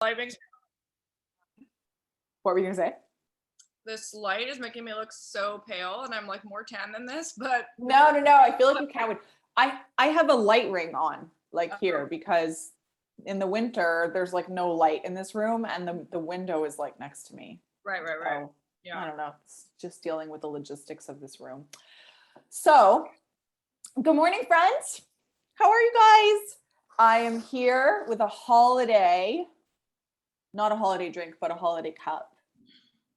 Light makes What were you gonna say? this light is making me look so pale, and I'm like more tan than this, but No. I feel like you can't. I have a light ring on, like here, because in the winter there's like no light in this room, and the window is like next to me. right. So Yeah. I don't know. It's just dealing with the logistics of this room. So, good morning, friends. How are you guys? I am here with a holiday, not a holiday drink, but a holiday cup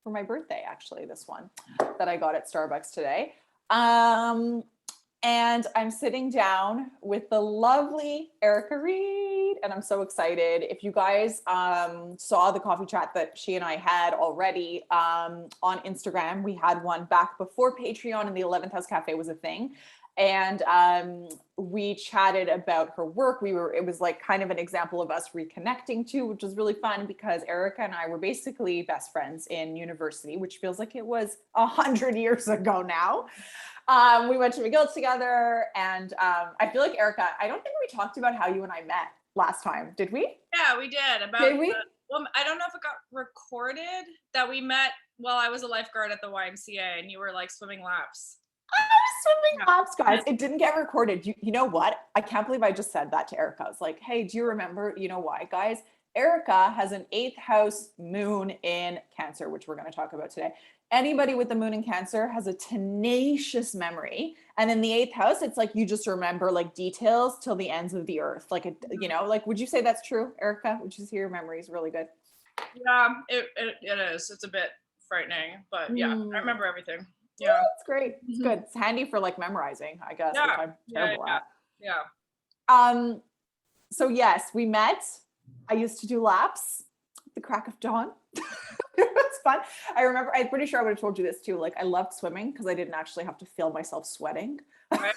for my birthday, actually, this one that I got at Starbucks today. And I'm sitting down with the lovely Erica Reade, and I'm so excited. If you guys saw the coffee chat that she and I had already on Instagram, we had one back before Patreon and the 11th House Cafe was a thing. And we chatted about her work. It was like kind of an example of us reconnecting too, which was really fun because Erica and I were basically best friends in university, which feels like it was 100 years ago now. We went to McGill together, and I feel like, Erica, I don't think we talked about how you and I met last time, did we? Yeah, we did. Did we? Well, I don't know if it got recorded that we met while I was a lifeguard at the YMCA and you were like swimming laps. Swimming laps, guys. It didn't get recorded. You know what? I can't believe I just said that to Erica. I was like, hey, do you remember? You know why, guys? Erica has an 8th house moon in Cancer, which we're going to talk about today. Anybody with the moon in Cancer has a tenacious memory. And in the 8th house, it's like you just remember like details till the ends of the earth. Like, like, would you say that's true, Erica? Would you say your memory is really good? Yeah, it is. It's a bit frightening, but yeah, I remember everything. Yeah, that's great. It's good. It's handy for like memorizing, I guess, which I'm terrible at. Yeah. So yes, we met. I used to do laps at the crack of dawn. It was fun. I remember, I'm pretty sure I would have told you this too. Like, I loved swimming because I didn't actually have to feel myself sweating. Right.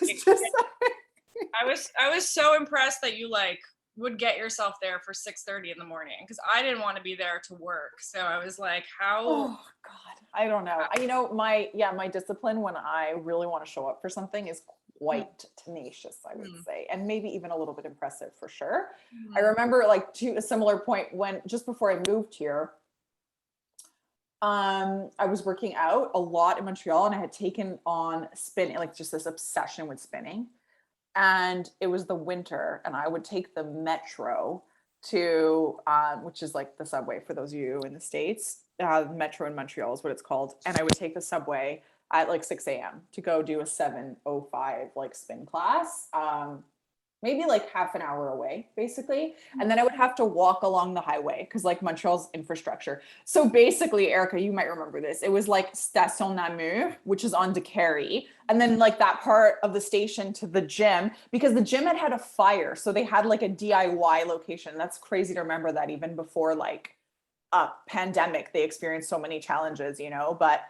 I was so impressed that you like would get yourself there for 6:30 in the morning because I didn't want to be there to work. So I was like, how? Oh God, I don't know. My discipline when I really want to show up for something is quite tenacious, I would say, and maybe even a little bit impressive for sure. I remember like to a similar point when just before I moved here, I was working out a lot in Montreal and I had taken on spinning, like just this obsession with spinning. And it was the winter and I would take the metro to, which is like the subway for those of you in the States, metro in Montreal is what it's called. And I would take the subway at like 6 a.m. to go do a 7:05 like spin class. Maybe like half an hour away, basically. And then I would have to walk along the highway because like Montreal's infrastructure. So basically, Erica, you might remember this. It was like Station Namur, which is on DeCarry. And then like that part of the station to the gym, because the gym had a fire. So they had like a DIY location. That's crazy to remember that even before like a pandemic, they experienced so many challenges, but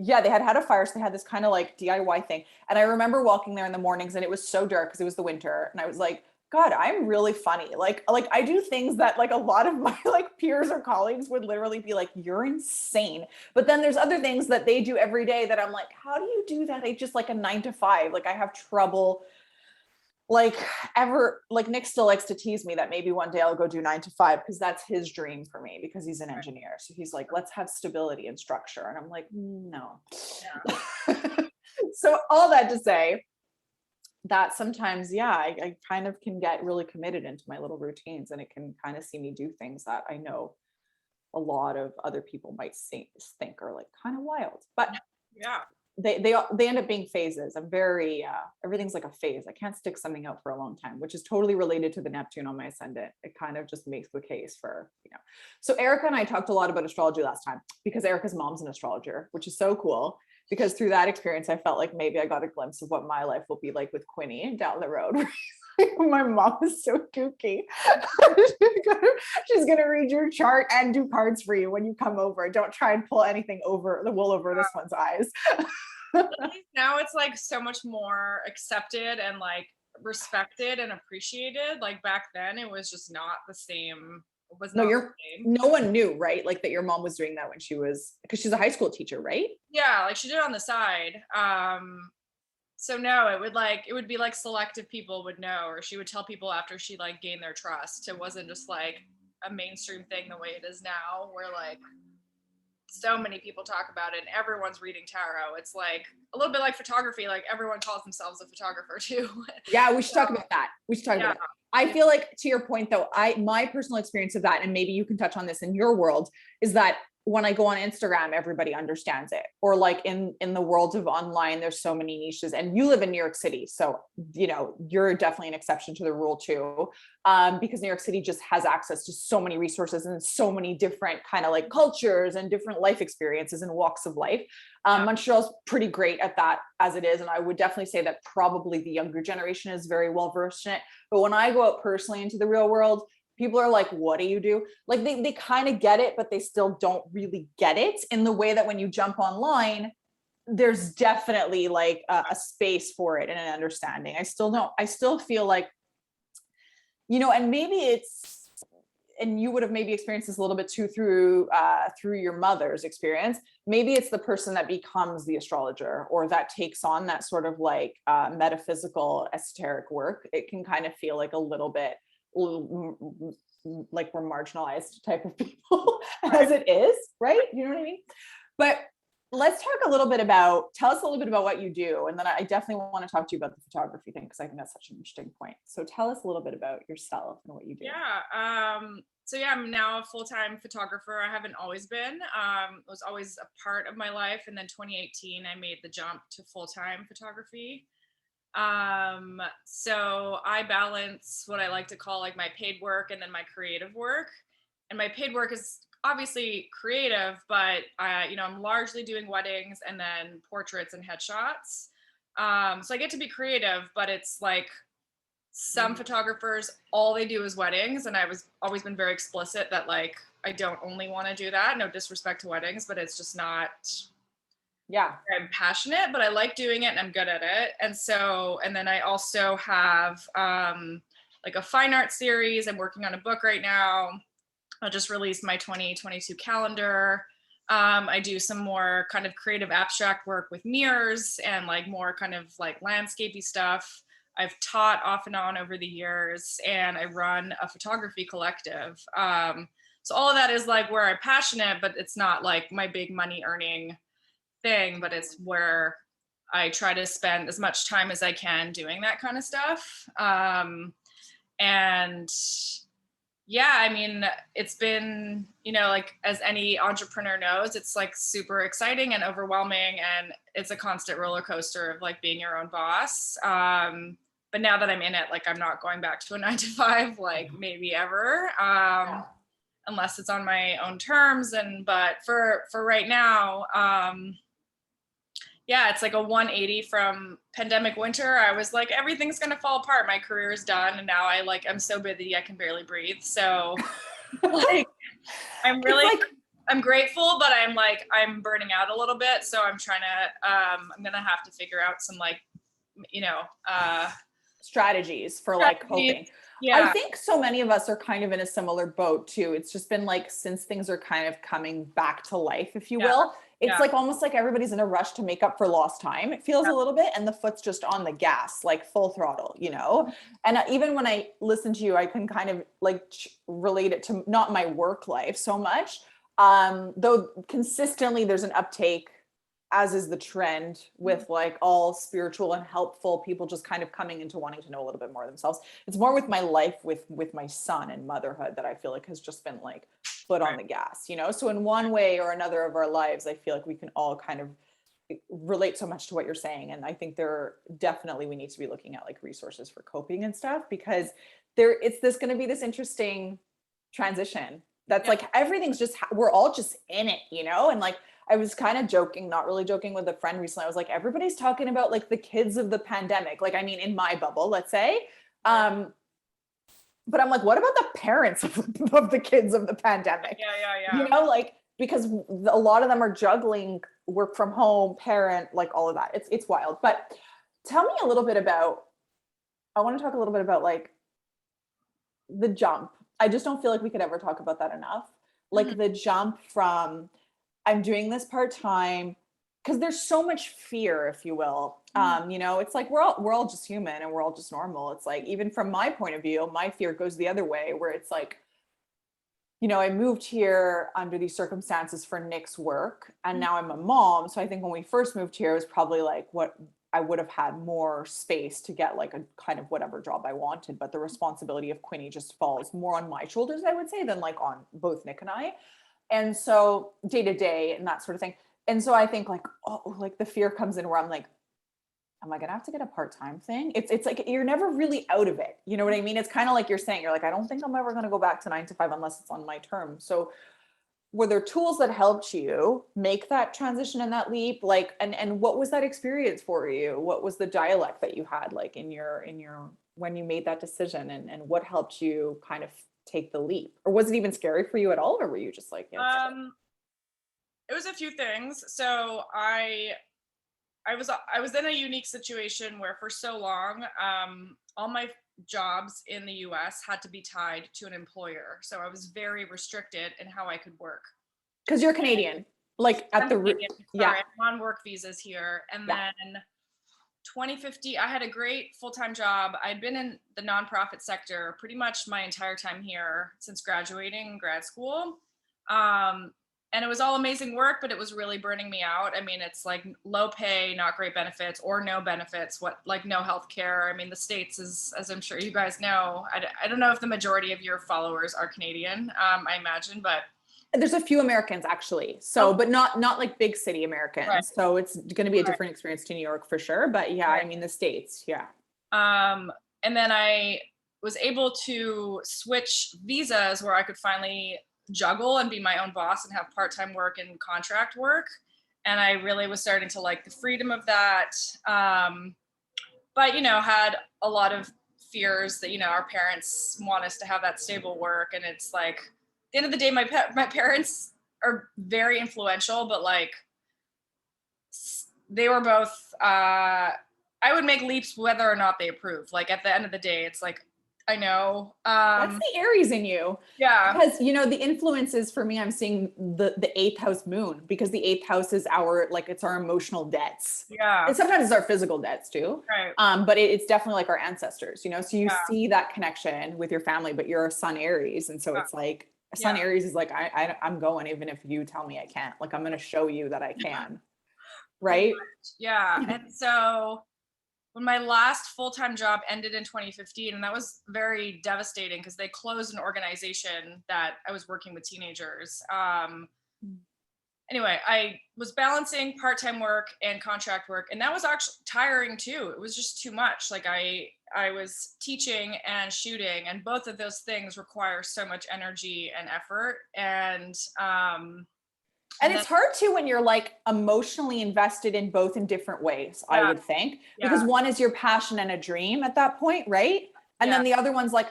yeah, they had a fire. So they had this kind of like DIY thing. And I remember walking there in the mornings and it was so dark because it was the winter. And I was like, God, I'm really funny. Like I do things that like a lot of my like peers or colleagues would literally be like, you're insane. But then there's other things that they do every day that I'm like, how do you do that? I just like a 9 to 5. Like I have trouble Nick still likes to tease me that maybe one day I'll go do 9 to 5 because that's his dream for me because he's an engineer. So he's like, let's have stability and structure. And I'm like, no. Yeah. So all that to say that sometimes, yeah, I kind of can get really committed into my little routines and it can kind of see me do things that I know a lot of other people might think are like kind of wild, but yeah. They end up being phases. I'm very everything's like a phase. I can't stick something out for a long time, which is totally related to the Neptune on my ascendant. It kind of just makes the case for, So Erica and I talked a lot about astrology last time because Erica's mom's an astrologer, which is so cool because through that experience, I felt like maybe I got a glimpse of what my life will be like with Quinny down the road. My mom is so kooky. She's gonna read your chart and do cards for you when you come over. Don't try and pull anything over the wool over this one's eyes. Now it's like so much more accepted and like respected and appreciated. Like back then it was just not the same. No one knew, right? Like that your mom was doing that when because she's a high school teacher, right? Yeah, like she did it on the side. So no, it would be like selective people would know, or she would tell people after she like gained their trust. It wasn't just like a mainstream thing the way it is now, where like so many people talk about it and everyone's reading tarot. It's like a little bit like photography, like everyone calls themselves a photographer too. Yeah, we should So, talk about that. We should talk yeah. about it. I feel like, to your point though, my personal experience of that, and maybe you can touch on this in your world, is that when I go on Instagram, everybody understands it. Or like in the world of online, there's so many niches, and you live in New York City. So, you know, you're definitely an exception to the rule too. Because New York City just has access to so many resources and so many different kind of like cultures and different life experiences and walks of life. Montreal's pretty great at that as it is. And I would definitely say that probably the younger generation is very well versed in it. But when I go out personally into the real world, people are like, what do you do? Like they kind of get it, but they still don't really get it in the way that when you jump online, there's definitely like a space for it and an understanding. I still feel like, you know, and maybe it's, and you would have maybe experienced this a little bit too through your mother's experience. Maybe it's the person that becomes the astrologer or that takes on that sort of like metaphysical esoteric work. It can kind of feel like a little bit like we're marginalized type of people as it is, right? You know what I mean? But let's talk a little bit about, tell us a little bit about what you do. And then I definitely want to talk to you about the photography thing, because I think that's such an interesting point. So tell us a little bit about yourself and what you do. Yeah. So yeah, I'm now a full-time photographer. I haven't always been. It was always a part of my life. And then 2018, I made the jump to full-time photography. So I balance what I like to call like my paid work and then my creative work. And my paid work is obviously creative, but you know, I'm largely doing weddings and then portraits and headshots. So I get to be creative, but it's like some photographers, all they do is weddings. And I was always been very explicit that like, I don't only want to do that. No disrespect to weddings, but it's just not, yeah, I'm passionate, but I like doing it and I'm good at it. And so, and then I also have like a fine art series. I'm working on a book right now. I just released my 2022 calendar. I do some more kind of creative abstract work with mirrors and like more kind of like landscapey stuff. I've taught off and on over the years, and I run a photography collective. So all of that is like where I'm passionate, but it's not like my big money earning thing, but it's where I try to spend as much time as I can doing that kind of stuff. And yeah, I mean, it's been, you know, like as any entrepreneur knows, it's like super exciting and overwhelming, and it's a constant roller coaster of like being your own boss. But now that I'm in it, like I'm not going back to a 9 to 5, like maybe ever, unless it's on my own terms. And but for right now, yeah, it's like a 180 from pandemic winter. I was like, everything's gonna fall apart. My career is done, and now I like I'm so busy I can barely breathe. So, like, I'm really, like, I'm grateful, but I'm like I'm burning out a little bit. So I'm trying to, I'm gonna have to figure out some like, you know, strategies for like coping. Yeah. I think so many of us are kind of in a similar boat too. It's just been like, since things are kind of coming back to life, if you will, it's like almost like everybody's in a rush to make up for lost time. It feels a little bit, and the foot's just on the gas, like full throttle, you know? And even when I listen to you, I can kind of like relate it to not my work life so much. Though consistently there's an uptake, as is the trend with like all spiritual and helpful people just kind of coming into wanting to know a little bit more themselves. It's more with my life with my son and motherhood that I feel like has just been like foot on the gas, you know? So in one way or another of our lives, I feel like we can all kind of relate so much to what you're saying. And I think we need to be looking at like resources for coping and stuff, because it's going to be this interesting transition. That's like, everything's just, we're all just in it, you know? And like, I was kind of joking, not really joking, with a friend recently. I was like, everybody's talking about like the kids of the pandemic. Like, I mean, in my bubble, let's say. But I'm like, what about the parents of the kids of the pandemic? Yeah. You know, like, because a lot of them are juggling work from home, parent, like all of that. It's wild. But tell me a little bit about, I want to talk a little bit about like the jump. I just don't feel like we could ever talk about that enough. Like the jump from, I'm doing this part-time, because there's so much fear, if you will. You know, it's like we're all just human and we're all just normal. It's like, even from my point of view, my fear goes the other way, where it's like, you know, I moved here under these circumstances for Nick's work, and now I'm a mom. So I think when we first moved here, it was probably like what I would have had more space to get like a kind of whatever job I wanted. But the responsibility of Quinny just falls more on my shoulders, I would say, than like on both Nick and I. And so day to day and that sort of thing. And so I think like, oh, like the fear comes in where I'm like, am I gonna have to get a part-time thing? It's like you're never really out of it. You know what I mean? It's kind of like you're saying, you're like, I don't think I'm ever gonna go back to 9 to 5 unless it's on my terms. So were there tools that helped you make that transition and that leap? Like, and what was that experience for you? What was the dialect that you had like in your when you made that decision, and what helped you kind of take the leap? Or was it even scary for you at all? Or were you just like, yeah, It was a few things. So I was in a unique situation where for so long, all my jobs in the US had to be tied to an employer. So I was very restricted in how I could work. because you're Canadian, like at I'm the root. Canadian, Yeah. sorry, I'm on work visas here. And Yeah. then 2050, I had a great full-time job. I'd been in the nonprofit sector pretty much my entire time here since graduating grad school. And it was all amazing work, but it was really burning me out. I mean, it's like low pay, not great benefits, or no benefits, like no health care. I mean, the States is, as I'm sure you guys know, I don't know if the majority of your followers are Canadian, I imagine, but There's a few Americans actually. So, but not like big city Americans. Right. So it's going to be a different experience to New York for sure. But yeah, Right. I mean the States. Yeah. And then I was able to switch visas where I could finally juggle and be my own boss and have part-time work and contract work. And I really was starting to like the freedom of that. But, you know, had a lot of fears that, you know, our parents want us to have that stable work. And it's like, at the end of the day, my parents are very influential, but like they were both, I would make leaps whether or not they approve. Like at the end of the day, it's like, I know. That's the Aries in you. Yeah. Because you know the influences for me, I'm seeing the eighth house moon, because the eighth house is our, like, it's our emotional debts. Yeah. And sometimes it's our physical debts too. Right. But it's definitely like our ancestors, you know. So you Yeah. see that connection with your family, but you're a sun Aries, and so it's like sun Yeah. Aries is like I'm going even if you tell me I can't. Like I'm going to show you that I can. Right? Yeah. And so when my last full-time job ended in 2015, and that was very devastating because they closed an organization that I was working with teenagers. Anyway, I was balancing part-time work and contract work, and that was actually tiring too. It was just too much. Like I was teaching and shooting, and both of those things require so much energy and effort. And it's hard too when you're like emotionally invested in both in different ways, I would think, because one is your passion and a dream at that point, right? And then the other one's like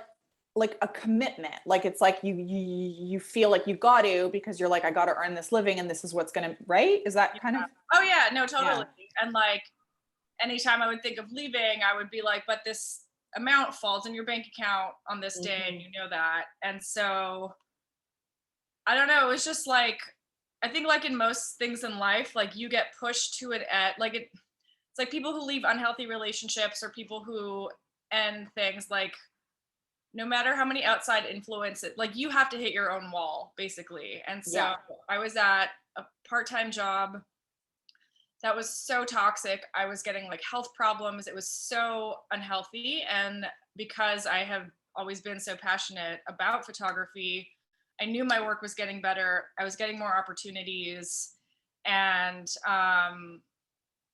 a commitment. Like it's like you feel like you got to, because you're like, I got to earn this living and this is what's gonna, right? Is that kind of? Oh yeah, no, totally. And like anytime I would think of leaving, I would be like, but this amount falls in your bank account on this day, and you know that. And so I don't know, it was just like, I think like in most things in life, like you get pushed to it at like it's like people who leave unhealthy relationships or people who end things, like no matter how many outside influences, like you have to hit your own wall basically. And so I was at a part-time job that was so toxic. I was getting like health problems. It was so unhealthy. And because I have always been so passionate about photography, I knew my work was getting better. I was getting more opportunities. And,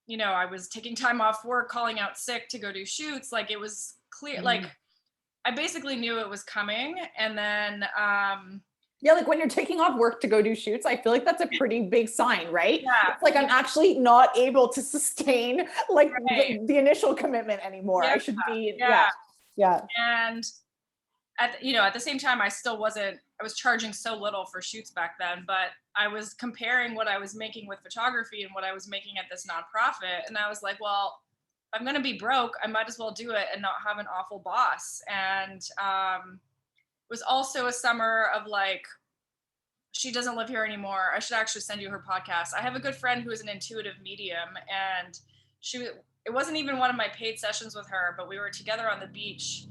you know, I was taking time off work, calling out sick to go do shoots. Like it was clear, like I basically knew it was coming. And then, yeah, like when you're taking off work to go do shoots, I feel like that's a pretty big sign, right? Yeah. It's like I'm actually not able to sustain like the initial commitment anymore. I should be, yeah. And at the same time, I was charging so little for shoots back then, but I was comparing what I was making with photography and what I was making at this nonprofit. And I was like, well, if I'm going to be broke, I might as well do it and not have an awful boss. And it was also a summer of like, she doesn't live here anymore. I should actually send you her podcast. I have a good friend who is an intuitive medium, and it wasn't even one of my paid sessions with her, but we were together on the beach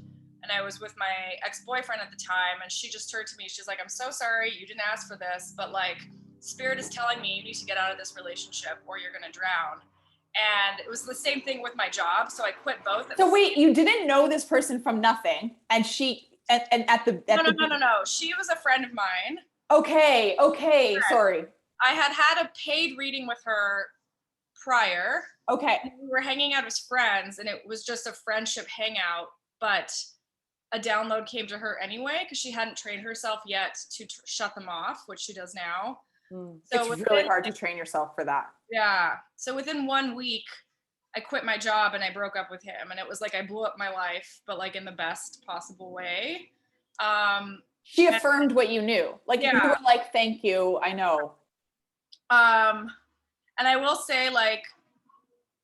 and I was with my ex-boyfriend at the time, and she just turned to me, she's like, I'm so sorry, you didn't ask for this, but like spirit is telling me you need to get out of this relationship or you're going to drown. And it was the same thing with my job, so I quit both. So wait, you didn't know this person from nothing, and No. She was a friend of mine. Okay, sorry. I had a paid reading with her prior. Okay. We were hanging out as friends, and it was just a friendship hangout, but a download came to her anyway because she hadn't trained herself yet to shut them off, which she does now. So it's really hard to train yourself for that. Yeah. So within 1 week, I quit my job and I broke up with him, and it was like I blew up my life, but like in the best possible way. She affirmed what you knew. Like you were like, thank you, I know. And I will say, like,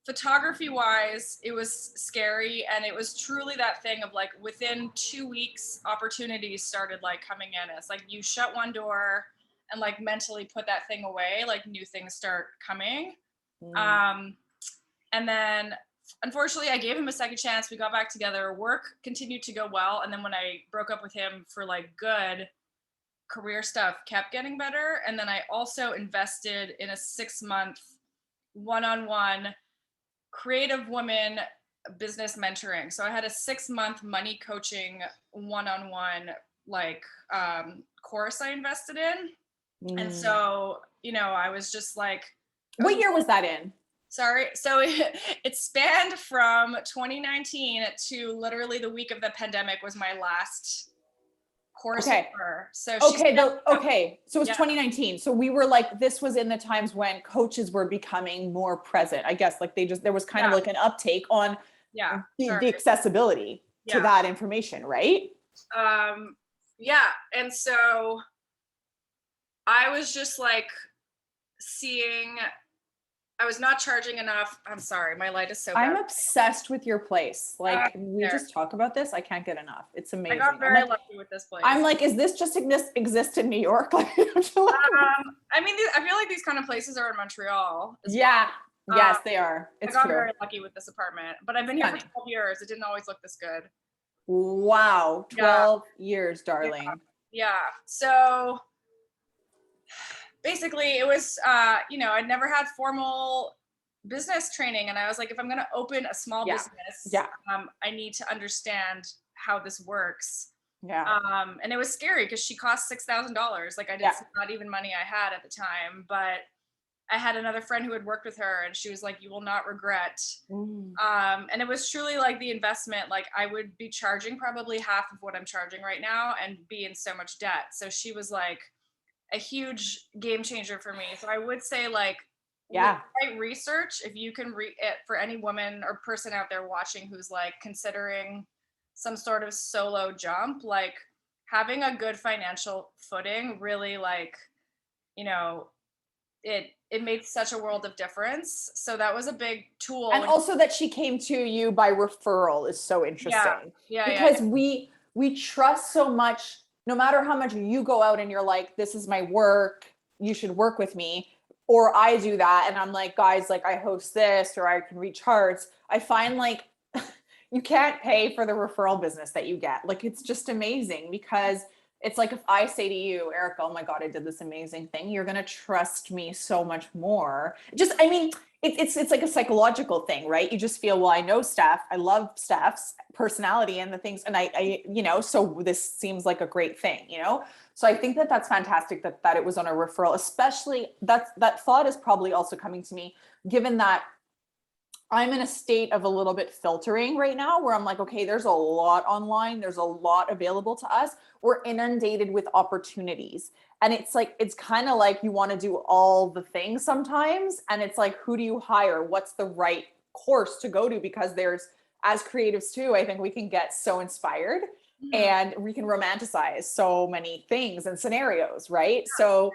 photography wise, it was scary, and it was truly that thing of like within 2 weeks, opportunities started like coming in. It's like you shut one door and like mentally put that thing away, like new things start coming. And then unfortunately I gave him a second chance. We got back together, work continued to go well. And then when I broke up with him for like good, career stuff kept getting better. And then I also invested in a 6-month one-on-one creative woman business mentoring. So I had a 6-month money coaching one-on-one like course I invested in. And so, you know, I was just like, what year was that in? Sorry. So it spanned from 2019 to literally the week of the pandemic was my last course with her. So so it was 2019. So we were like, this was in the times when coaches were becoming more present, I guess. Like there was kind of like an uptake on the accessibility to that information, right? And so I was just like seeing, I was not charging enough. I'm sorry, my light is so bad. I'm obsessed with your place. Like, can we just talk about this? I can't get enough. It's amazing. I got very lucky with this place. I'm like, is this just exist in New York? I mean, I feel like these kind of places are in Montreal. Yeah. Well. Yes, they are. It's I got very lucky with this apartment, but I've been here for 12 years. It didn't always look this good. Wow. 12 years, darling. Yeah. So basically it was, you know, I'd never had formal business training. And I was like, if I'm going to open a small business, I need to understand how this works. And it was scary because she cost $6,000. Like it's not even money I had at the time, but I had another friend who had worked with her, and she was like, you will not regret. And it was truly like the investment. Like I would be charging probably half of what I'm charging right now and be in so much debt. So she was like a huge game changer for me. So I would say like, right research, if you can read it for any woman or person out there watching who's like considering some sort of solo jump, like having a good financial footing really, like, you know, it made such a world of difference. So that was a big tool. And also that she came to you by referral is so interesting. Because we trust so much, no matter how much you go out and you're like, this is my work, you should work with me. Or I do that and I'm like, guys, like I host this or I can reach hearts. I find like you can't pay for the referral business that you get. Like it's just amazing because it's like if I say to you, Erica, oh my God, I did this amazing thing, you're going to trust me so much more. Just, I mean, it's like a psychological thing, right? You just feel, well, I know Steph, I love Steph's personality and the things. And I, you know, so this seems like a great thing, you know? So I think that that's fantastic that it was on a referral, especially that thought is probably also coming to me, given that I'm in a state of a little bit filtering right now where I'm like, okay, there's a lot online. There's a lot available to us. We're inundated with opportunities. And it's like, it's kind of like you want to do all the things sometimes. And it's like, who do you hire? What's the right course to go to? Because there's, as creatives too, I think we can get so inspired and we can romanticize so many things and scenarios, right? So,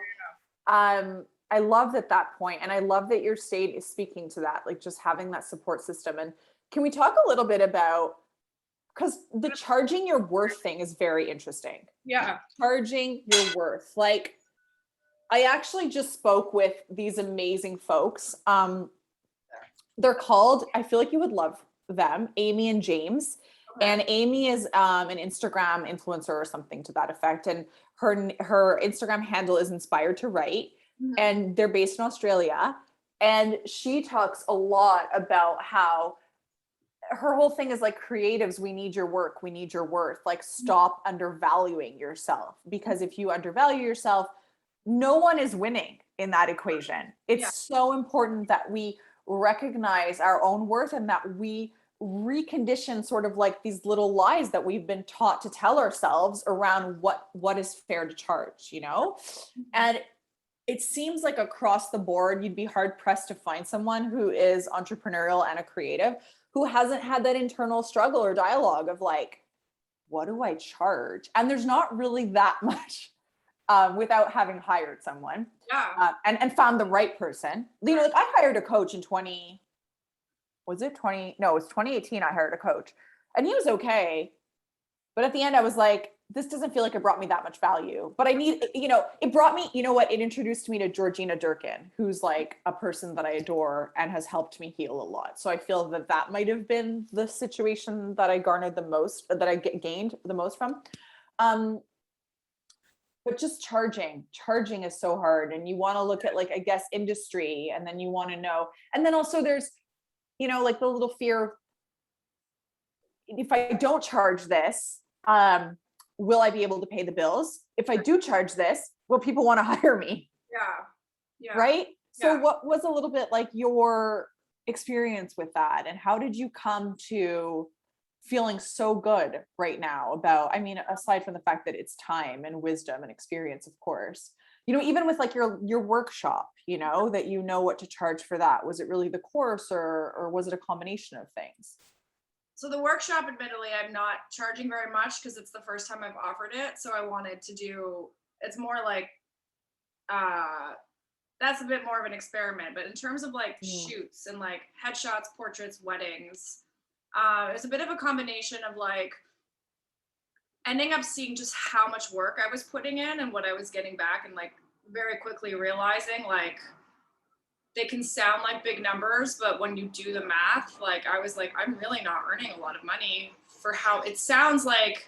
I love that point. And I love that your state is speaking to that, like just having that support system. And can we talk a little bit about, because the charging your worth thing is very interesting. Yeah. Charging your worth. Like I actually just spoke with these amazing folks. They're called, I feel like you would love them, Amy and James. And Amy is an Instagram influencer or something to that effect. And her Instagram handle is Inspired to Write. Mhm. And they're based in Australia. And she talks a lot about how her whole thing is like, creatives, we need your work, we need your worth. Like, stop undervaluing yourself, because if you undervalue yourself, no one is winning in that equation. It's so important that we recognize our own worth, and that we recondition sort of like these little lies that we've been taught to tell ourselves around what is fair to charge, you know? And it seems like across the board, you'd be hard pressed to find someone who is entrepreneurial and a creative who hasn't had that internal struggle or dialogue of like, what do I charge? And there's not really that much without having hired someone and found the right person. You know, like I hired a coach in 2018. I hired a coach and he was okay. But at the end I was like, this doesn't feel like it brought me that much value, but I need, you know, it brought me, you know what, it introduced me to Georgina Durkin, who's like a person that I adore and has helped me heal a lot. So I feel that that might've been the situation that I garnered the most, that I gained the most from. But just charging is so hard. And you want to look at like, I guess, industry, and then you want to know. And then also there's, you know, like the little fear, if I don't charge this, will I be able to pay the bills? If I do charge this, will people want to hire me? Yeah. Right? So what was a little bit like your experience with that? And how did you come to feeling so good right now about, I mean, aside from the fact that it's time and wisdom and experience, of course, you know, even with like your workshop, you know, that you know what to charge for that. Was it really the course, or was it a combination of things? So the workshop, admittedly, I'm not charging very much because it's the first time I've offered it. So I wanted to do, it's more like, that's a bit more of an experiment. But in terms of like shoots and like headshots, portraits, weddings, it's a bit of a combination of like ending up seeing just how much work I was putting in and what I was getting back, and like very quickly realizing like they can sound like big numbers, but when you do the math, like I was like, I'm really not earning a lot of money for how it sounds like,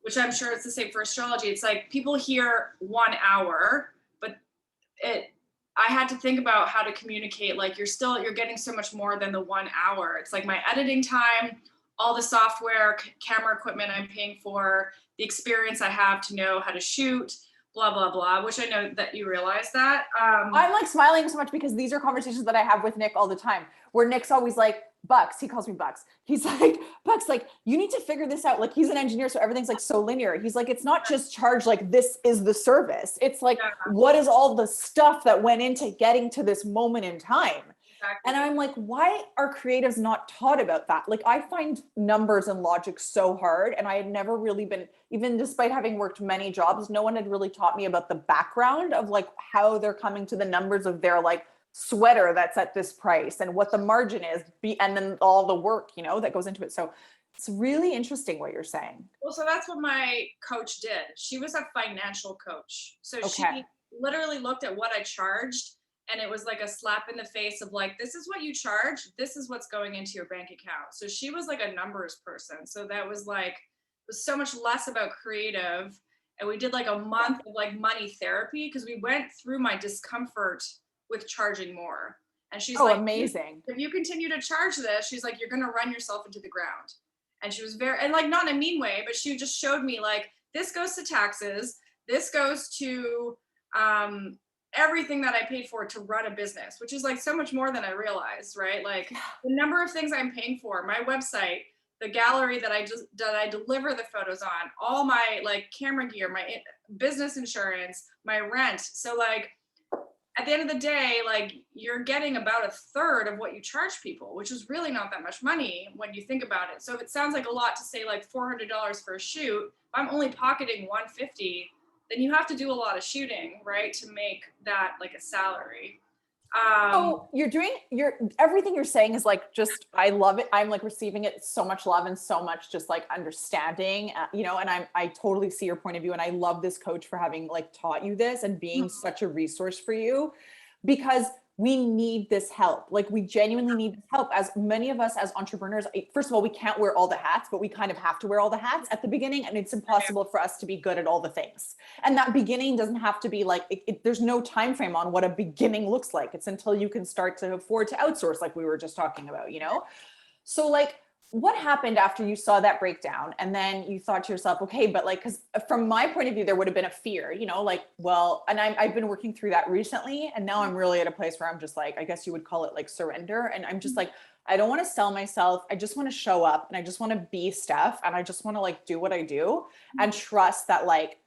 which I'm sure it's the same for astrology. It's like people hear 1 hour, but I had to think about how to communicate. Like you're getting so much more than the 1 hour. It's like my editing time, all the software, camera equipment I'm paying for, the experience I have to know how to shoot, blah, blah, blah, which I know that you realize that. I'm like smiling so much because these are conversations that I have with Nick all the time, where Nick's always like, Bucks, he calls me Bucks. He's like, Bucks, like, you need to figure this out. Like, he's an engineer, so everything's like so linear. He's like, it's not just charge, like, this is the service. It's like, what is all the stuff that went into getting to this moment in time? Exactly. And I'm like, why are creatives not taught about that? Like, I find numbers and logic so hard. And I had never really been, even despite having worked many jobs, no one had really taught me about the background of like how they're coming to the numbers of their like sweater that's at this price and what the margin is, and then all the work, you know, that goes into it. So it's really interesting what you're saying. Well, so that's what my coach did. She was a financial coach. So she literally looked at what I charged, and it was like a slap in the face of like, this is what you charge. This is what's going into your bank account. So she was like a numbers person. So that was like, it was so much less about creative. And we did like a month of like money therapy because we went through my discomfort with charging more. And she's like, amazing. If you continue to charge this, she's like, you're going to run yourself into the ground. And she was very, and like not in a mean way, but she just showed me like, this goes to taxes. This goes to, everything that I paid for to run a business, which is like so much more than I realized, right? Like the number of things I'm paying for, my website, the gallery that I deliver the photos on, all my like camera gear, my business insurance, my rent. So like at the end of the day, like you're getting about a third of what you charge people, which is really not that much money when you think about it. So if it sounds like a lot to say like $400 for a shoot, if I'm only pocketing $150, then you have to do a lot of shooting, right, to make that like a salary. So everything you're saying is like, just, I love it. I'm like receiving it so much love and so much just like understanding, you know, and I totally see your point of view. And I love this coach for having like taught you this and being such a resource for you, because we need this help. Like we genuinely need this help. As many of us as entrepreneurs, first of all, we can't wear all the hats, but we kind of have to wear all the hats at the beginning. And it's impossible for us to be good at all the things. And that beginning doesn't have to be like, there's no time frame on what a beginning looks like. It's until you can start to afford to outsource, like we were just talking about, you know? So like, what happened after you saw that breakdown and then you thought to yourself, okay, but like, because from my point of view, there would have been a fear, you know, like, well, and I've been working through that recently, and now I'm really at a place where I'm just like, I guess you would call it like surrender, and I'm just like, I don't want to sell myself. I just want to show up, and I just want to be Steph, and I just want to like do what I do and trust that like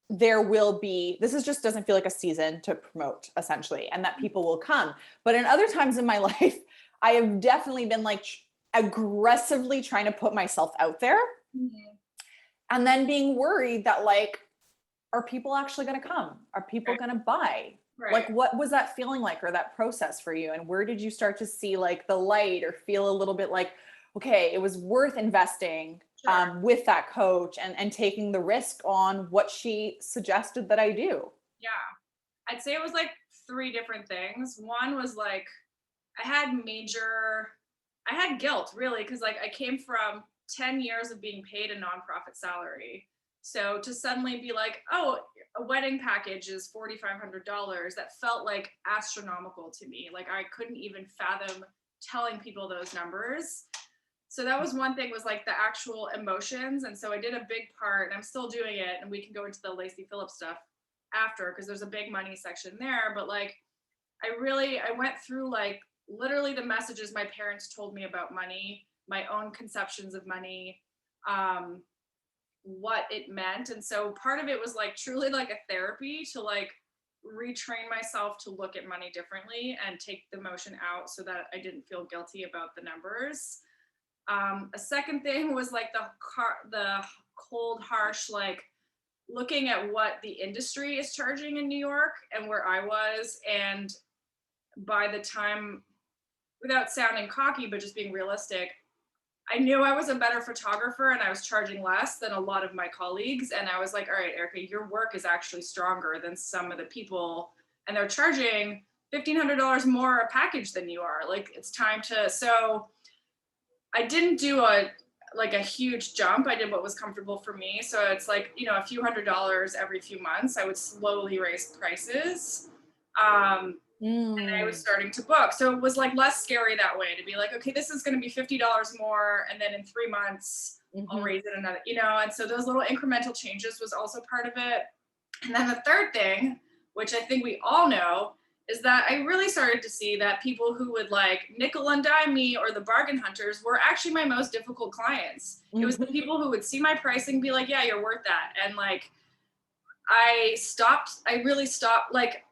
there will be, this is just doesn't feel like a season to promote essentially, and that people will come. But in other times in my life, I have definitely been like aggressively trying to put myself out there, and then being worried that like, are people actually going to come? Are people going to buy? Like, what was that feeling like, or that process for you? And where did you start to see like the light, or feel a little bit like, okay, it was worth investing with that coach and taking the risk on what she suggested that I do? Yeah. I'd say it was like 3 different things. One was like, I had guilt really, because like I came from 10 years of being paid a nonprofit salary. So to suddenly be like, oh, a wedding package is $4,500, that felt like astronomical to me. Like I couldn't even fathom telling people those numbers. So that was one thing, was like the actual emotions. And so I did a big part, and I'm still doing it, and we can go into the Lacey Phillips stuff after, because there's a big money section there. But like I went through like literally the messages my parents told me about money, my own conceptions of money, what it meant. And so part of it was like truly like a therapy to like retrain myself to look at money differently and take the emotion out so that I didn't feel guilty about the numbers. A second thing was like the cold, harsh, like looking at what the industry is charging in New York and where I was. And by the time, without sounding cocky, but just being realistic, I knew I was a better photographer and I was charging less than a lot of my colleagues. And I was like, all right, Erica, your work is actually stronger than some of the people, and they're charging $1,500 more a package than you are. Like, it's time to, so I didn't do a huge jump. I did what was comfortable for me. So it's like, you know, a few $100s every few months. I would slowly raise prices. And I was starting to book. So it was like less scary that way, to be like, okay, this is going to be $50 more. And then in 3 months, I'll raise it another, you know? And so those little incremental changes was also part of it. And then the third thing, which I think we all know, is that I really started to see that people who would like nickel and dime me, or the bargain hunters, were actually my most difficult clients. It was the people who would see my pricing, be like, yeah, you're worth that. And like, I really stopped, like,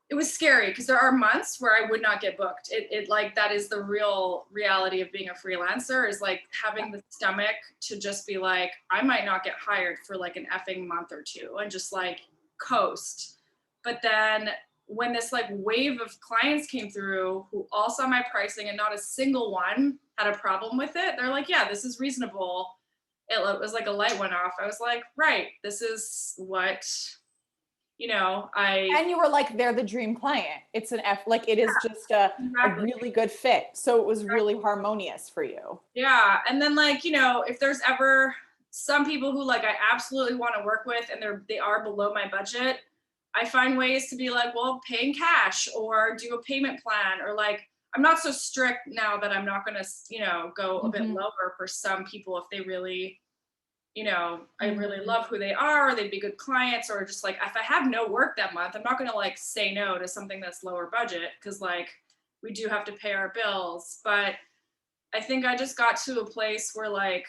it was scary because there are months where I would not get booked. It like, that is the real reality of being a freelancer, is like having the stomach to just be like, I might not get hired for like an effing month or 2 and just like coast. But then when this like wave of clients came through who all saw my pricing and not a single one had a problem with it, they're like, yeah, this is reasonable. It was like a light went off. I was like, right, this is what, you know, and you were like, they're the dream client. It's like, it is just a really good fit. So it was really harmonious for you. Yeah. And then like, you know, if there's ever some people who like I absolutely want to work with and they are below my budget, I find ways to be like, well, pay in cash or do a payment plan, or like, I'm not so strict now that I'm not going to, you know, go a bit lower for some people if they really, you know, I really love who they are, or they'd be good clients, or just like, if I have no work that month, I'm not going to like say no to something that's lower budget, because like we do have to pay our bills. But I think I just got to a place where like,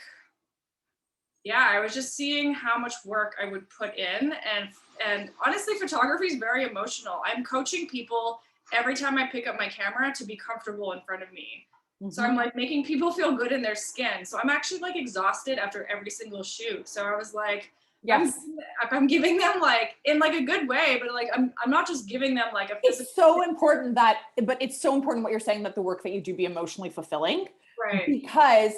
yeah, I was just seeing how much work I would put in. And honestly, photography is very emotional. I'm coaching people every time I pick up my camera to be comfortable in front of me. So I'm like making people feel good in their skin. So I'm actually like exhausted after every single shoot. So I was like, yes, I'm giving them like in like a good way, but like I'm not just giving them like a physical. It's so important but it's so important what you're saying, that the work that you do be emotionally fulfilling. Right. Because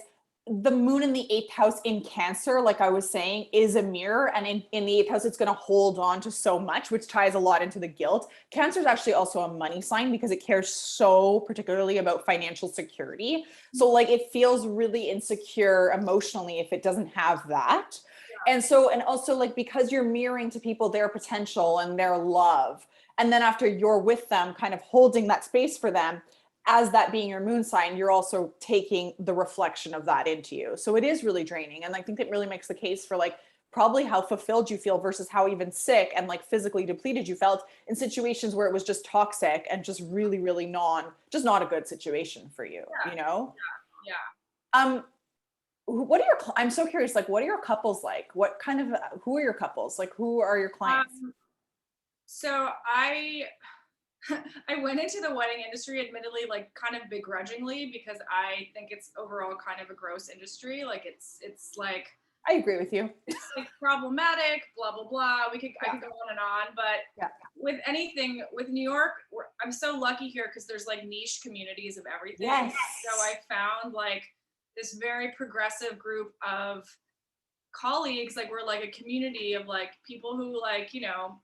the moon in the eighth house in Cancer, like I was saying, is a mirror. And in the eighth house, it's going to hold on to so much, which ties a lot into the guilt. Cancer is actually also a money sign because it cares so particularly about financial security. So like it feels really insecure emotionally if it doesn't have that. And so, and also like because you're mirroring to people their potential and their love. And then after you're with them, kind of holding that space for them, as that being your moon sign, you're also taking the reflection of that into you. So it is really draining. And I think it really makes the case for like probably how fulfilled you feel versus how even sick and like physically depleted you felt in situations where it was just toxic and just really, really just not a good situation for you, Yeah. you know? Yeah. What are I'm so curious, like, what are your couples like? What kind of, who are your couples? Like, who are your clients? So I went into the wedding industry, admittedly, like kind of begrudgingly, because I think it's overall kind of a gross industry. Like it's like I agree with you. it's like problematic, blah blah blah. I could go on, but Yeah. with anything with New York, I'm so lucky here because there's like niche communities of everything. Yes. So I found like this very progressive group of colleagues. Like we're like a community of like people who like, you know,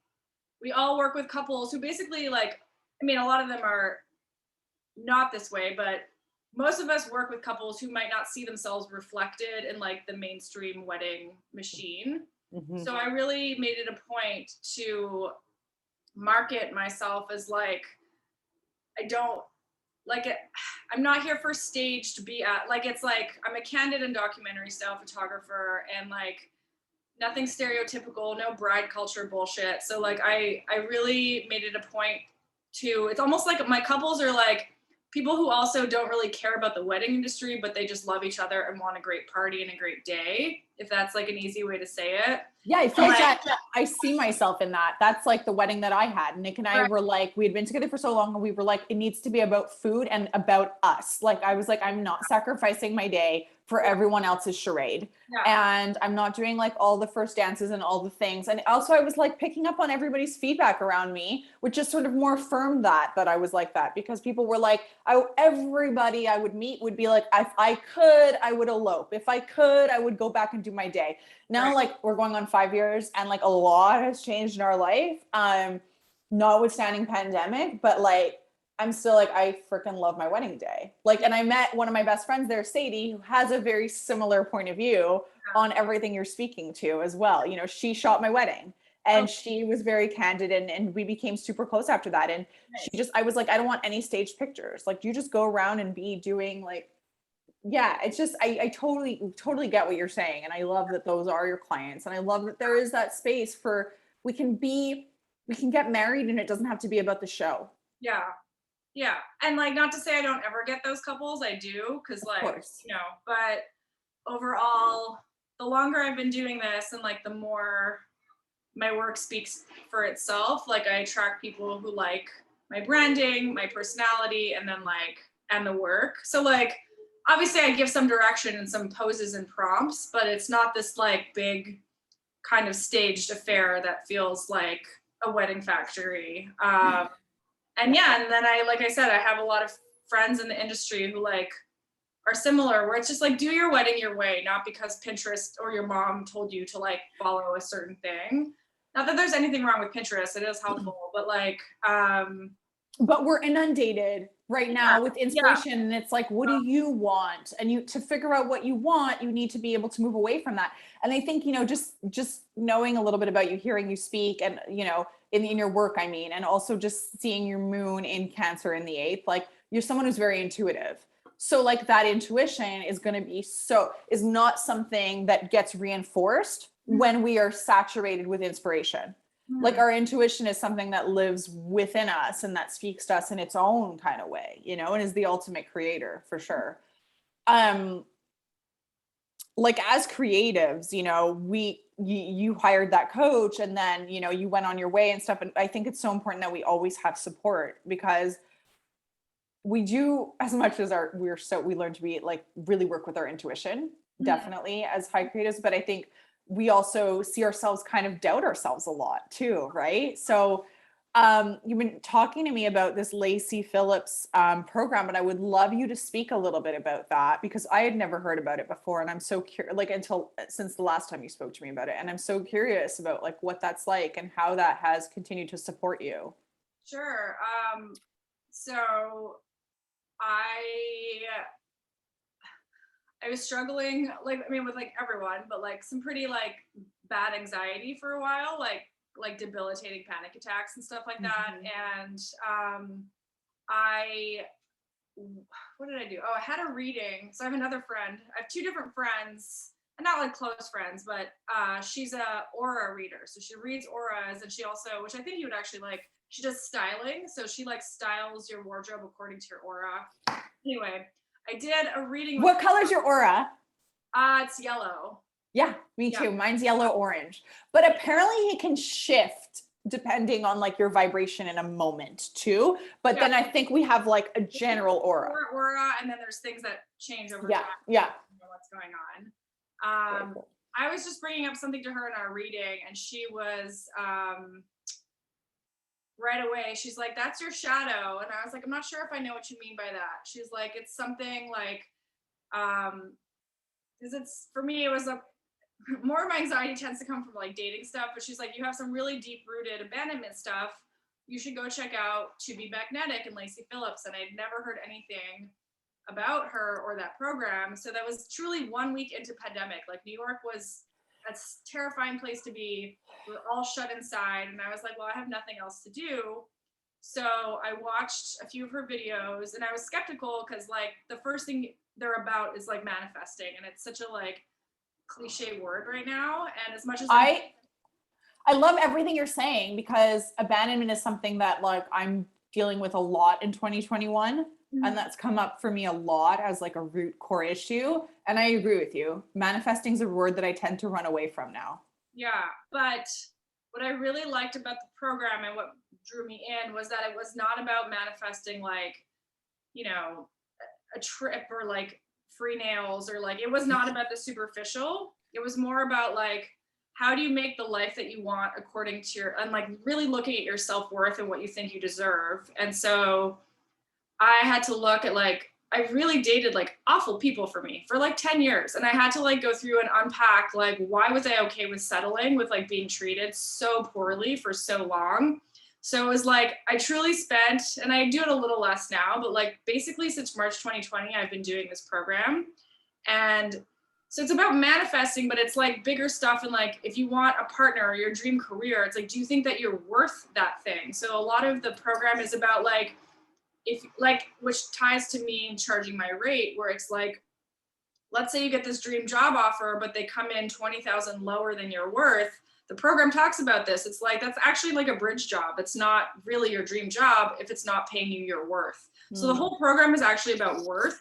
we all work with couples who basically like, I mean, a lot of them are not this way, but most of us work with couples who might not see themselves reflected in like the mainstream wedding machine. Mm-hmm. So I really made it a point to market myself as like, I don't like it. I'm not here for stage to be at. Like, it's like, I'm a candid and documentary style photographer and like, nothing stereotypical, no bride culture bullshit. So like I really made it a point to, it's almost like my couples are like people who also don't really care about the wedding industry, but they just love each other and want a great party and a great day, if that's like an easy way to say it. Yeah, I feel like that. I see myself in that. That's like the wedding that I had. Nick and I were like, we had been together for so long and we were like, it needs to be about food and about us. Like I was like, I'm not sacrificing my day for everyone else's charade. And I'm not doing like all the first dances and all the things. And also I was like picking up on everybody's feedback around me, which just sort of more affirmed that I was like that, because people were like, everybody I would meet would be like, if I could, I would elope. If I could, I would go back and do my day. Now, like we're going on 5 years and like a lot has changed in our life. Notwithstanding pandemic, but like, I'm still like, I freaking love my wedding day. Like, and I met one of my best friends there, Sadie, who has a very similar point of view on everything you're speaking to as well. You know, she shot my wedding and she was very candid and we became super close after that. And she just, I was like, I don't want any staged pictures. Like you just go around and be doing like, yeah, it's just, I totally get what you're saying. And I love that those are your clients. And I love that there is that space for, we can get married and it doesn't have to be about the show. Yeah. Yeah. And like, not to say I don't ever get those couples, I do. Cause like, you know, but overall, the longer I've been doing this and like the more my work speaks for itself, like I attract people who like my branding, my personality, and then like, and the work. So like, obviously I give some direction and some poses and prompts, but it's not this like big kind of staged affair that feels like a wedding factory. And yeah, and then like I said, I have a lot of friends in the industry who like are similar, where it's just like, do your wedding your way, not because Pinterest or your mom told you to like follow a certain thing. Not that there's anything wrong with Pinterest, it is helpful, but like, but we're inundated right now with inspiration and it's like, what do you want? And to figure out what you want, you need to be able to move away from that. And I think, you know, just knowing a little bit about you, hearing you speak and, you know, in your work, I mean, and also just seeing your moon in Cancer in the eighth, like you're someone who's very intuitive. So like that intuition is going to be is not something that gets reinforced when we are saturated with inspiration. Like our intuition is something that lives within us and that speaks to us in its own kind of way, you know, and is the ultimate creator for sure. Like as creatives, you know, you hired that coach and then, you know, you went on your way and stuff. And I think it's so important that we always have support, because we do, as much as we learn to be like really work with our intuition, definitely as high creatives. But I think we also see ourselves kind of doubt ourselves a lot too, right? So You've been talking to me about this Lacey Phillips program, and I would love you to speak a little bit about that because I had never heard about it before, and I'm so curious, like since the last time you spoke to me about it, and I'm so curious about like what that's like and how that has continued to support you. Sure. So I I was struggling, like, I mean, with like everyone, but like some pretty like bad anxiety for a while, like debilitating panic attacks and stuff like that. Mhm. And I what did I do? Oh, I had a reading. So I have another friend. I have two different friends, and not like close friends, but she's a aura reader. So she reads auras, and she also, which I think you would actually like, she does styling. So she like styles your wardrobe according to your aura. Anyway, I did a reading. What color's your aura? It's yellow. Yeah, me Yeah. too. Mine's yellow orange. But apparently it can shift depending on like your vibration in a moment too. But then I think we have like a general aura. Aura, and then there's things that change over Yeah, time. yeah. You know what's going on. Very cool. I was just bringing up something to her in our reading, and she was right away. She's like, "That's your shadow," and I was like, "I'm not sure if I know what you mean by that." She's like, "It's something like, because it's for me, it was a more of my anxiety tends to come from like dating stuff, but she's like, you have some really deep rooted abandonment stuff. You should go check out To Be Magnetic and Lacey Phillips." And I'd never heard anything about her or that program. So that was truly 1 week into pandemic. Like New York was a terrifying place to be. We were all shut inside. And I was like, well, I have nothing else to do. So I watched a few of her videos, and I was skeptical because like the first thing they're about is like manifesting. And it's such a like cliche word right now. And as much as I love everything you're saying because abandonment is something that like I'm dealing with a lot in 2021. And that's come up for me a lot as like a root core issue. And I agree with you. Manifesting is a word that I tend to run away from now. yeah, but what I really liked about the program and what drew me in was that it was not about manifesting like, you know, a trip or like free nails, or like it was not about the superficial. It was more about like, how do you make the life that you want according to your, and like really looking at your self-worth and what you think you deserve. And so I had to look at like, I really dated like awful people for me for like 10 years. And I had to like go through and unpack like, why was I okay with settling with like being treated so poorly for so long? So it was like, I truly spent, and I do it a little less now, but like basically since March 2020, I've been doing this program. And so it's about manifesting, but it's like bigger stuff. And like, if you want a partner or your dream career, it's like, do you think that you're worth that thing? So a lot of the program is about like, if like, which ties to me charging my rate, where it's like, let's say you get this dream job offer, but they come in 20,000 lower than your worth. The program talks about this. It's like, that's actually like a bridge job. It's not really your dream job if it's not paying you your worth. So the whole program is actually about worth,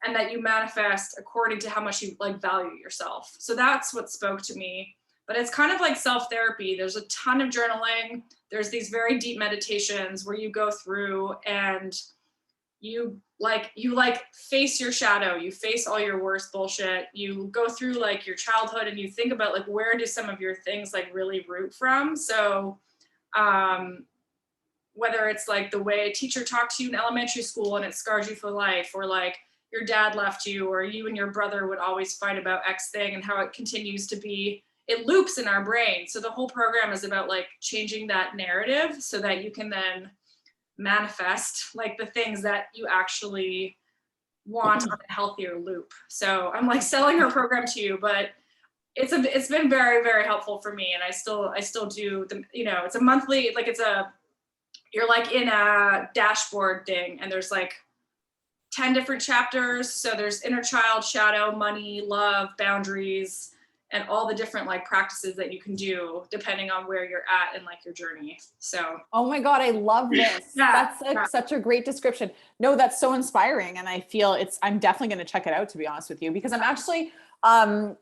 and that you manifest according to how much you like value yourself. So that's what spoke to me. But it's kind of like self-therapy. There's a ton of journaling. There's these very deep meditations where you go through and you face your shadow, you face all your worst bullshit, you go through like your childhood and you think about like, where do some of your things like really root from? So whether it's like the way a teacher talked to you in elementary school and it scars you for life, or like your dad left you, or you and your brother would always fight about X thing, and how it continues to be, it loops in our brain. So the whole program is about like changing that narrative so that you can then manifest like the things that you actually want on a healthier loop. So I'm like selling her program to you, but it's been very, very helpful for me. And I still do the, it's a monthly, like you're like in a dashboard thing, and there's like 10 different chapters. So there's inner child, shadow, money, love, boundaries, and all the different like practices that you can do depending on where you're at in like your journey. So oh my God, I love this. That's such a great description. No, that's so inspiring. And I feel I'm definitely going to check it out, to be honest with you, because I'm actually, to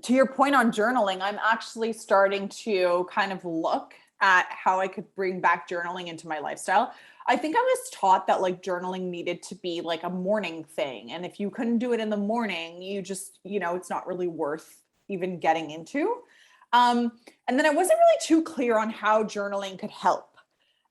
your point on journaling, I'm actually starting to kind of look at how I could bring back journaling into my lifestyle. I think I was taught that like journaling needed to be like a morning thing. And if you couldn't do it in the morning, you just, it's not really worth even getting into. And then I wasn't really too clear on how journaling could help.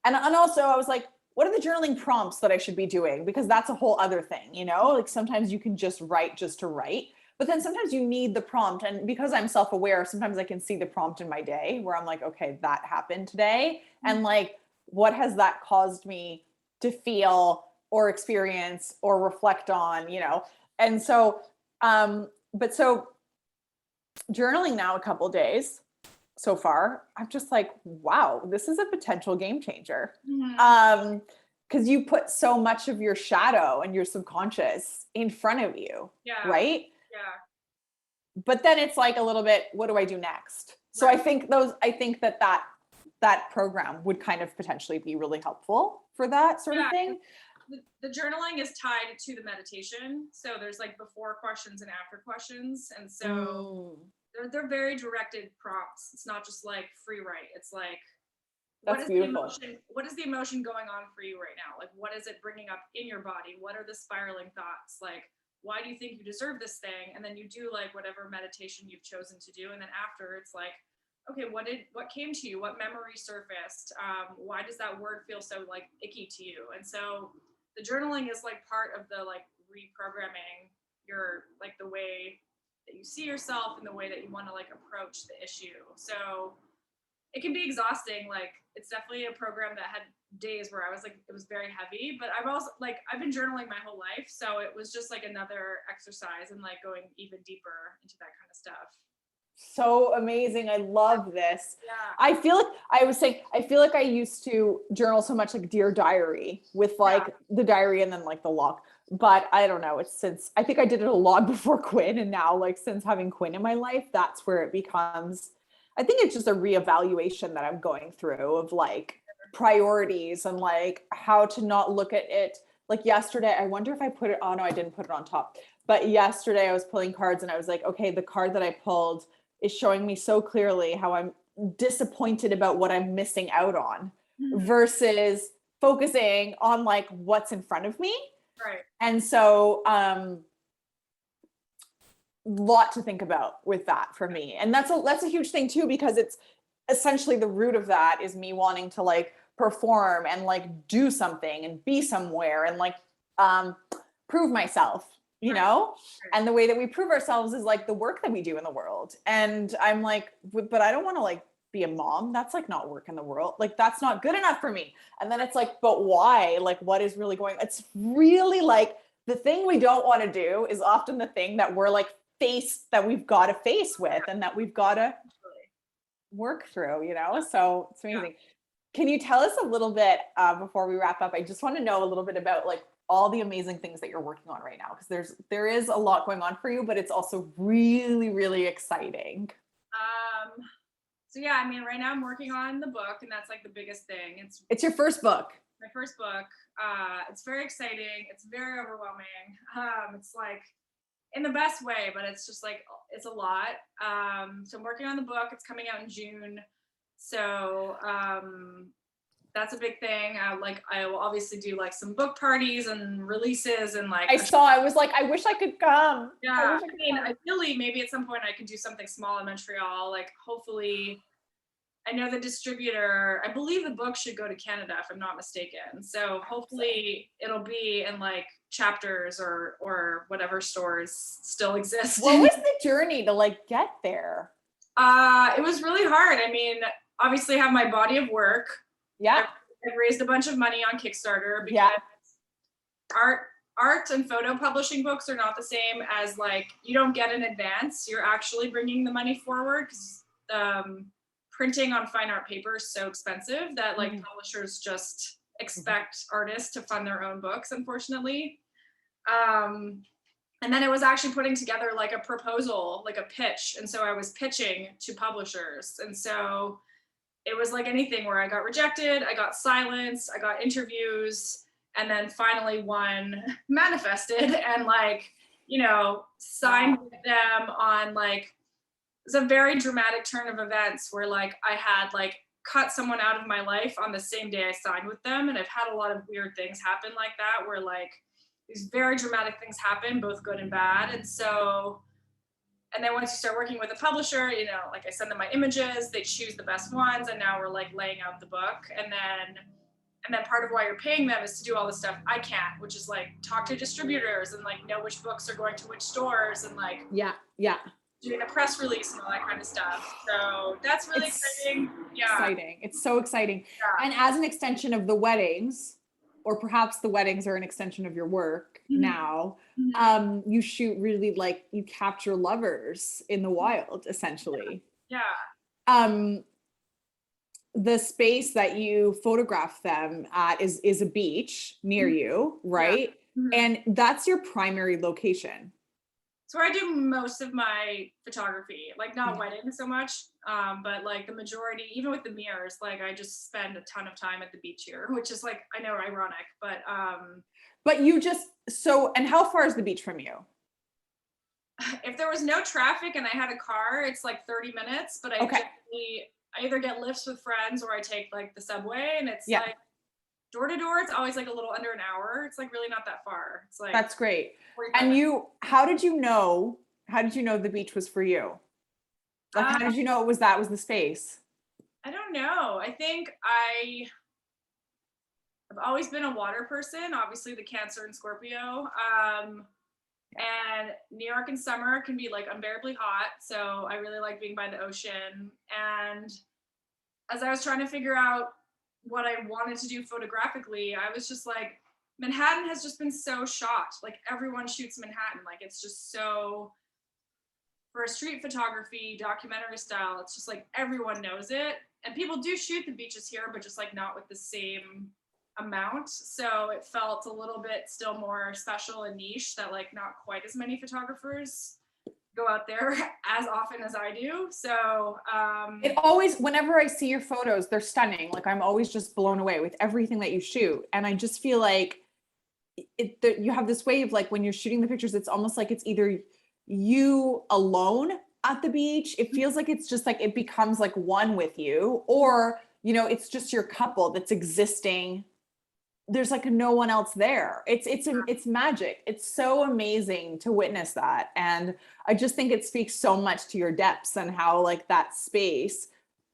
And also I was like, what are the journaling prompts that I should be doing? Because that's a whole other thing, you know? Like sometimes you can just write just to write, but then sometimes you need the prompt. And because I'm self-aware, sometimes I can see the prompt in my day where I'm like, okay, that happened today. And like, what has that caused me to feel or experience or reflect on, you know? And so, but so journaling now a couple days so far, I'm just like, wow, this is a potential game changer. Because you put so much of your shadow and your subconscious in front of you, right? Yeah. But then it's like a little bit, what do I do next? So Right. I think that program would kind of potentially be really helpful for that sort of thing. The journaling is tied to the meditation. So there's like before questions and after questions. And so they're very directed prompts. It's not just like free write. It's like, That's beautiful. What is the emotion going on for you right now? Like, what is it bringing up in your body? What are the spiraling thoughts? Like, why do you think you deserve this thing? And then you do like whatever meditation you've chosen to do. And then after it's like, okay, what came to you? What memory surfaced? Why does that word feel so like icky to you? And so the journaling is like part of the like reprogramming your like the way that you see yourself and the way that you want to like approach the issue. So it can be exhausting. Like it's definitely a program that had days where I was like, it was very heavy, but I've also like, I've been journaling my whole life. So it was just like another exercise and like going even deeper into that kind of stuff. So amazing. I love this. Yeah. I feel like I was saying, I feel like I used to journal so much like Dear Diary with like the diary and then like the log. But I don't know. It's since I think I did it a lot before Quinn. And now like since having Quinn in my life, that's where it becomes, I think it's just a reevaluation that I'm going through of like priorities and like how to not look at it. Like yesterday, I wonder if I put it on. Oh, no, I didn't put it on top. But yesterday I was pulling cards and I was like, okay, the card that I pulled is showing me so clearly how I'm disappointed about what I'm missing out on versus focusing on like what's in front of me. Right. And so lot to think about with that for me. And that's a huge thing too, because it's essentially the root of that is me wanting to like perform and like do something and be somewhere and like prove myself, you know? And the way that we prove ourselves is like the work that we do in the world. And I'm like, but I don't want to like be a mom. That's like not work in the world. Like that's not good enough for me. And then it's like, but why? Like what is really going? It's really like the thing we don't want to do is often the thing that we're like that we've got to face with and that we've got to work through, you know? So it's amazing. Can you tell us a little bit before we wrap up? I just want to know a little bit about like all the amazing things that you're working on right now, because there is a lot going on for you, but it's also really, really exciting. So yeah, I mean, right now I'm working on the book, and that's like the biggest thing. It's your first book. My first book. It's very exciting. It's very overwhelming. It's like in the best way, but it's just like it's a lot. So I'm working on the book. It's coming out in June. So that's a big thing. I will obviously do like some book parties and releases and like I was like, I wish I could come. Yeah, I mean, ideally, maybe at some point I could do something small in Montreal. Like, hopefully, I know the distributor. I believe the book should go to Canada, if I'm not mistaken. So hopefully, it'll be in like Chapters or whatever stores still exist. What was the journey to like get there? It was really hard. I mean, obviously, I have my body of work. Yeah, I've raised a bunch of money on Kickstarter because art and photo publishing books are not the same as like you don't get in advance. You're actually bringing the money forward because printing on fine art paper is so expensive that like publishers just expect artists to fund their own books, unfortunately. And then it was actually putting together like a proposal, like a pitch. And so I was pitching to publishers. And so it was like anything where I got rejected, I got silenced, I got interviews, and then finally one manifested and like, you know, signed with them on like, it's a very dramatic turn of events where like I had like cut someone out of my life on the same day I signed with them. And I've had a lot of weird things happen like that, where like these very dramatic things happen, both good and bad. And so, and then once you start working with a publisher, you know, like I send them my images, they choose the best ones, and now we're like laying out the book. And then And then part of why you're paying them is to do all this stuff I can't, which is like talk to distributors and like know which books are going to which stores and like Yeah. Yeah. doing a press release and all that kind of stuff. So that's really It's exciting. Yeah. exciting. It's so exciting. Yeah. And as an extension of the weddings, or perhaps the weddings are an extension of your work now, you shoot really like you capture lovers in the wild, essentially. Yeah. Um, the space that you photograph them at is a beach near you, right? And that's your primary location. So where I do most of my photography, like not weddings so much, but like the majority, even with the mirrors, like I just spend a ton of time at the beach here, which is like, I know, ironic, but you just, so, and how far is the beach from you? if there was no traffic and I had a car, it's like 30 minutes, but I either get lifts with friends or I take like the subway, and it's like door to door, it's always like a little under an hour. It's like really not that far. It's like, that's great. And you, how did you know the beach was for you? Like, how did you know that was the space? I don't know. I think I've always been a water person, obviously the Cancer and Scorpio. And New York in summer can be like unbearably hot. So I really like being by the ocean. And as I was trying to figure out what I wanted to do photographically, I was just like, Manhattan has just been so shot. Like everyone shoots Manhattan. Like it's just so, for a street photography documentary style, it's just like everyone knows it. And people do shoot the beaches here, but just like not with the same amount. So it felt a little bit still more special and niche that like not quite as many photographers go out there as often as I do. So it always, whenever I see your photos, they're stunning. Like I'm always just blown away with everything that you shoot. And I just feel like you have this way of like, when you're shooting the pictures, it's almost like it's either you alone at the beach. It feels like it's just like, it becomes like one with you, or, you know, it's just your couple that's existing. There's like no one else there. It's magic. It's so amazing to witness that. And I just think it speaks so much to your depths and how like that space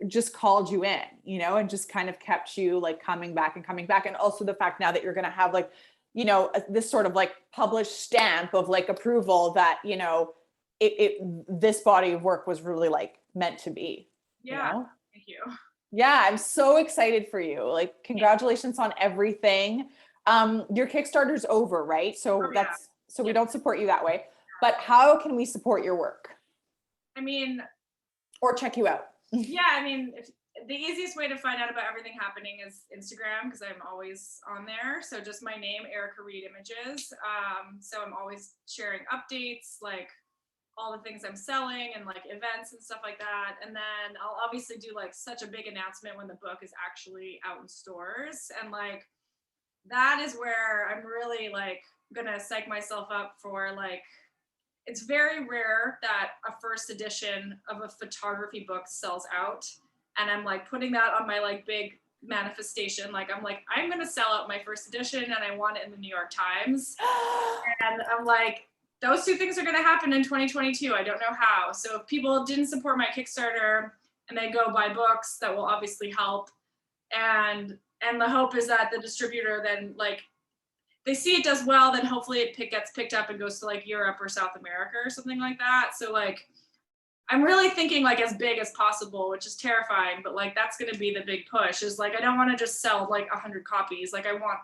just called you in, you know, and just kind of kept you like coming back and coming back. And also the fact now that you're going to have like, you know, this sort of like published stamp of like approval that, you know, this body of work was really like meant to be. Yeah. You know? Thank you. Yeah, I'm so excited for you. Like, congratulations on everything. Your Kickstarter's over, right? So we don't support you that way. But how can we support your work? I mean, or check you out? Yeah, I mean, the easiest way to find out about everything happening is Instagram, because I'm always on there. So just my name, Erica Reade Images. So I'm always sharing updates, like all the things I'm selling and like events and stuff like that. And then I'll obviously do like such a big announcement when the book is actually out in stores. And like, that is where I'm really like gonna psych myself up for like, it's very rare that a first edition of a photography book sells out. And I'm like putting that on my like big manifestation. Like, I'm gonna sell out my first edition and I want it in the New York Times. And I'm like, those two things are going to happen in 2022. I don't know how. So if people didn't support my Kickstarter and they go buy books, that will obviously help. And the hope is that the distributor then like, they see it does well, then hopefully it gets picked up and goes to like Europe or South America or something like that. So like, I'm really thinking like as big as possible, which is terrifying, but like, that's going to be the big push, is like, I don't want to just sell like 100 copies. Like I want,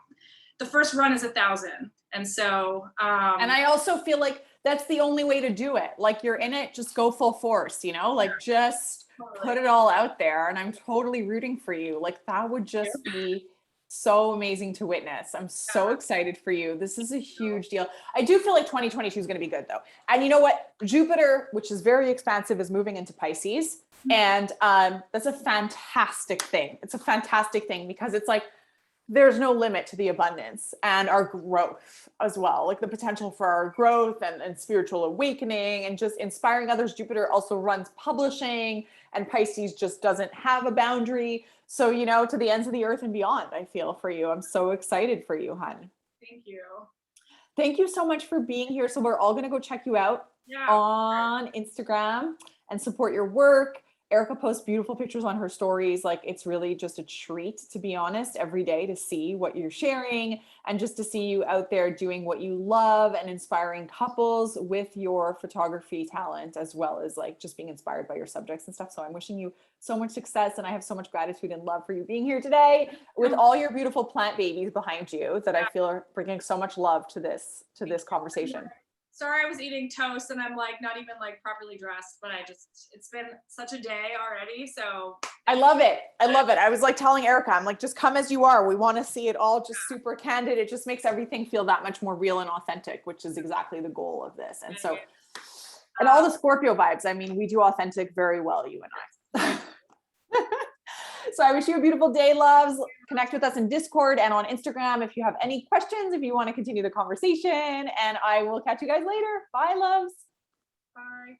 the first run is 1,000. And so, and I also feel like that's the only way to do it. Like you're in it, just go full force, you know, like just put it all out there. And I'm totally rooting for you. Like that would just be so amazing to witness. I'm so excited for you. This is a huge deal. I do feel like 2022 is going to be good though. And you know what? Jupiter, which is very expansive, is moving into Pisces. And that's a fantastic thing. It's a fantastic thing because it's like, there's no limit to the abundance and our growth as well. Like the potential for our growth and spiritual awakening and just inspiring others. Jupiter also runs publishing, and Pisces just doesn't have a boundary. So, you know, to the ends of the earth and beyond, I feel for you. I'm so excited for you, hon. Thank you. Thank you so much for being here. So we're all going to go check you out on Instagram and support your work. Erica posts beautiful pictures on her stories. Like it's really just a treat, to be honest, every day to see what you're sharing and just to see you out there doing what you love and inspiring couples with your photography talent, as well as like just being inspired by your subjects and stuff. So I'm wishing you so much success, and I have so much gratitude and love for you being here today with all your beautiful plant babies behind you that I feel are bringing so much love to this conversation. Sorry, I was eating toast and I'm like not even like properly dressed, but it's been such a day already. So I love it. I love it. I was like telling Erica, I'm like, just come as you are. We want to see it all just super candid. It just makes everything feel that much more real and authentic, which is exactly the goal of this. And so, and all the Scorpio vibes. I mean, we do authentic very well, you and I. So I wish you a beautiful day, loves. Connect with us in Discord and on Instagram if you have any questions, if you want to continue the conversation, and I will catch you guys later. Bye, loves. bye.